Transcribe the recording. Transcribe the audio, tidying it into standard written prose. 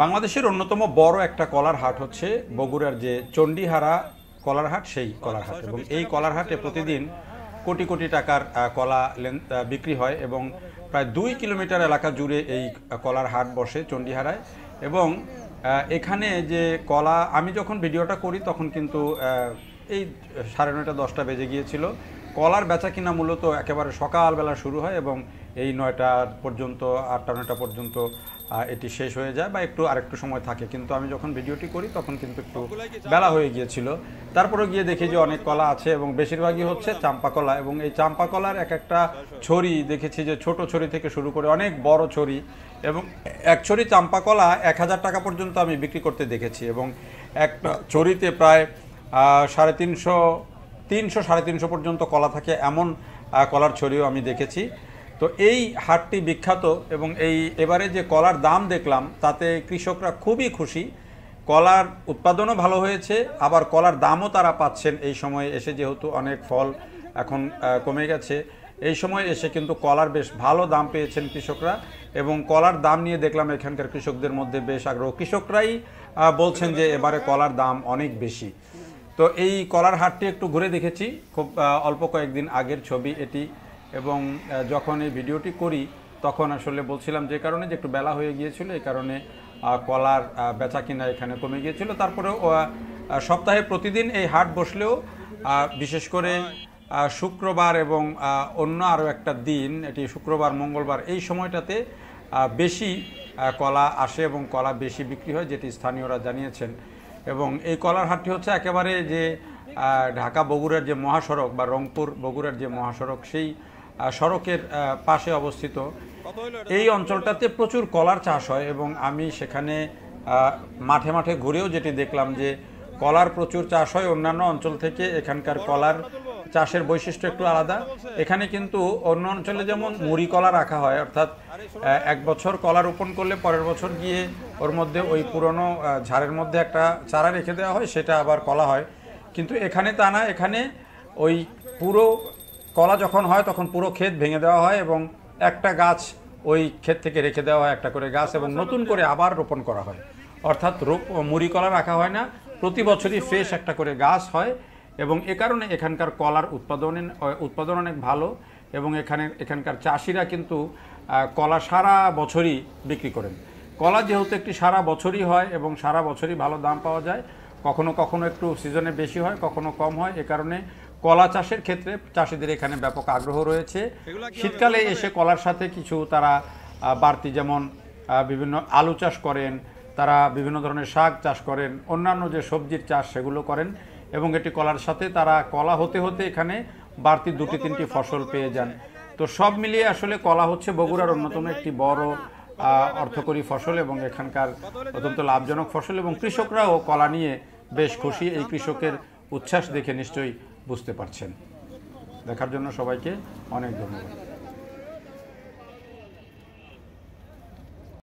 বাংলাদেশের অন্যতম বড় একটা কলার হাট হচ্ছে বগুড়ার যে চণ্ডীহারা কলার হাট, সেই কলার হাট। এবং এই কলার হাটে প্রতিদিন কোটি কোটি টাকার কলা বিক্রি হয় এবং প্রায় 2 কিলোমিটার এলাকা জুড়ে এই কলার হাট বসে চণ্ডীহারায়। এবং এখানে যে কলা, আমি যখন ভিডিওটা করি তখন কিন্তু এই 9:30 10টা বেজে গিয়েছিল। কলার বেচা কিনা মূলত একেবারে সকালবেলা শুরু হয় এবং এই 9টা পর্যন্ত, 8টা 9টা পর্যন্ত এটি শেষ হয়ে যায় বা আরেকটু সময় থাকে। কিন্তু আমি যখন ভিডিওটি করি তখন কিন্তু একটু বেলা হয়ে গিয়েছিল। তারপরে গিয়ে দেখি যে অনেক কলা আছে এবং বেশিরভাগই হচ্ছে চাম্পা কলা। এবং এই চাম্পা কলার এক একটা ছড়ি দেখেছি যে ছোট ছড়ি থেকে শুরু করে অনেক বড় ছড়ি, এবং এক ছড়ি চাম্পা কলা 1000 টাকা পর্যন্ত আমি বিক্রি করতে দেখেছি। এবং একটা ছড়িতে প্রায় 350 পর্যন্ত কলা থাকে, এমন কলার ছড়িও আমি দেখেছি। তো এই হাটটি বিখ্যাত এবং এবারে যে কলার দাম দেখলাম তাতে কৃষকরা খুবই খুশি। কলার উৎপাদনও ভালো হয়েছে, আবার কলার দামও তারা পাচ্ছেন এই সময়ে এসে, যেহেতু অনেক ফল এখন কমে গেছে। এই সময় এসে কিন্তু কলার বেশ ভালো দাম পেয়েছেন কৃষকরা। এবং কলার দাম নিয়ে দেখলাম এখানকার কৃষকদের মধ্যে বেশ আগ্রহ। কৃষকরাই বলছেন যে এবারে কলার দাম অনেক বেশি। তো এই কলার হাটটি একটু ঘুরে দেখেছি, খুব অল্প কয়েকদিন আগের ছবি এটি। এবং যখন এই ভিডিওটি করি তখন আসলে বলছিলাম যে কারণে যে একটু বেলা হয়ে গিয়েছিল, এই কারণে কলার বেচা কিনা এখানে কমে গিয়েছিল। তারপরেও সপ্তাহে প্রতিদিন এই হাট বসলেও বিশেষ করে শুক্রবার এবং অন্য আরও একটা দিন, এটি শুক্রবার মঙ্গলবার, এই সময়টাতে বেশি কলা আসে এবং কলা বেশি বিক্রি হয়, যেটি স্থানীয়রা জানিয়েছেন। এবং এই কলার হাটটি হচ্ছে একেবারে যে ঢাকা বগুড়ার যে মহাসড়ক বা রংপুর বগুড়ার যে মহাসড়ক, সেই সড়কের পাশে অবস্থিত। এই অঞ্চলটাতে প্রচুর কলার চাষ হয় এবং আমি সেখানে মাঠে মাঠে ঘুরেও যেটি দেখলাম যে কলার প্রচুর চাষ হয় অন্যান্য অঞ্চল থেকে। এখানকার কলার চাষের বৈশিষ্ট্য একটু আলাদা। এখানে কিন্তু অন্য অঞ্চলে যেমন মুড়ি কলা রাখা হয়, অর্থাৎ 1 বছর কলা রোপণ করলে পরের বছর গিয়ে ওর মধ্যে ওই পুরনো ঝাড়ের মধ্যে একটা চারা রেখে দেওয়া হয়, সেটা আবার কলা হয়। কিন্তু এখানে তা না, এখানে ওই পুরো কলা যখন হয় তখন পুরো ক্ষেত ভেঙে দেওয়া হয় এবং একটা গাছ ওই ক্ষেত থেকে রেখে দেওয়া হয়, একটা করে গাছ, এবং নতুন করে আবার রোপণ করা হয়। অর্থাৎ মুড়ি কলা রাখা হয় না, প্রতি বছরই ফ্রেশ একটা করে গাছ হয়। এবং এ কারণে এখানকার কলার উৎপাদন অনেক ভালো। এবং এখানকার চাষিরা কিন্তু কলা সারা বছরই বিক্রি করেন। কলা যেহেতু একটি সারা বছরই হয় এবং সারা বছরই ভালো দাম পাওয়া যায়, কখনো কখনো একটু সিজনে বেশি হয়, কখনো কম হয়। এ কারণে কলা চাষের ক্ষেত্রে চাষিদের এখানে ব্যাপক আগ্রহ রয়েছে। শীতকালে এসে কলার সাথে কিছু তারা বাড়তি, যেমন বিভিন্ন আলু চাষ করেন, তারা বিভিন্ন ধরনের শাক চাষ করেন, অন্যান্য যে সবজির চাষ সেগুলো করেন। এবং এটি কলার সাথে তারা কলা হতে হতে এখানে বাড়তি 2-3টি ফসল পেয়ে যান। তো সব মিলিয়ে আসলে কলা হচ্ছে বগুড়ার অন্যতম একটি বড় অর্থকরী ফসল এবং এখানকার অত্যন্ত লাভজনক ফসল। এবং কৃষকরাও কলা নিয়ে বেশ খুশি। এই কৃষকের উচ্ছ্বাস দেখে নিশ্চয়ই বুঝতে পারছেন। দেখার জন্য সবাইকে অনেক ধন্যবাদ।